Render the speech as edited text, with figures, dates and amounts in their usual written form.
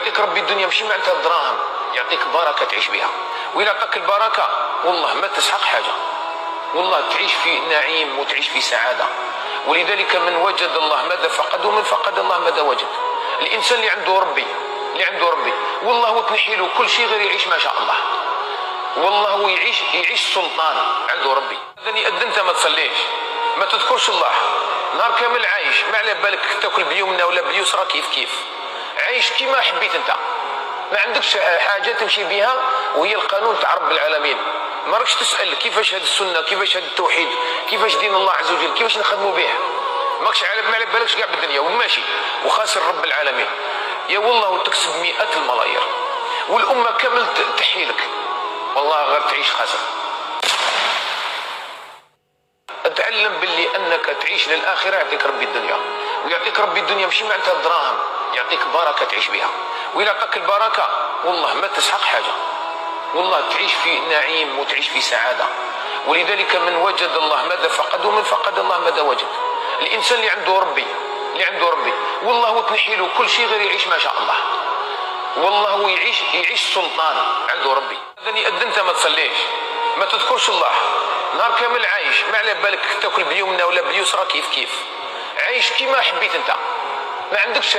ويعطيك ربي الدنيا ماشي معناتها الدراهم، يعطيك بركه تعيش بها. وإلا عطاك البركه والله ما تسحق حاجه، والله تعيش في نعيم وتعيش في سعاده. ولذلك من وجد الله ماذا فقد، ومن فقد الله ماذا وجد. الانسان اللي عنده ربي والله هو تنحي له كل شيء غير يعيش ما شاء الله. والله هو يعيش سلطان، عنده ربي. اذا انت ما تصليش، ما تذكرش الله، نهار كامل عايش، ما على بالك تاكل بيمنى ولا بيسرى، كيف عايش كيما حبيت انت، ما عندكش حاجه تمشي بها، وهي القانون تاع رب العالمين. ما راكش تسال كيفاش هذه السنه، كيفاش هذا التوحيد، كيفاش دين الله عز وجل، كيفاش نخدموا به. ماكش ما على بالكش كاع بالدنيا وماشي وخاسر رب العالمين. يا والله وتكسب مئات الملايير والامه كامل تحيي لك، والله غير تعيش خاسر. اتعلم باللي انك تعيش للاخره يعطيك ربي الدنيا، ويعطيك ربي الدنيا ماشي معناتها الدراهم، يعطيك بركه تعيش بها. وإلا عطاك البركه والله ما تسحق حاجه، والله تعيش في نعيم وتعيش في سعاده. ولذلك من وجد الله ماذا فقد، ومن فقد الله ماذا وجد. الانسان اللي عنده ربي والله هو تنحي له كل شيء غير يعيش ما شاء الله. والله هو يعيش سلطان، عنده ربي. اذا انت ما تصليش، ما تذكرش الله، نهار كامل عايش، ما على بالك تاكل بيمنى ولا بيسرى، كيف عايش كيما حبيت انت، ما عندكش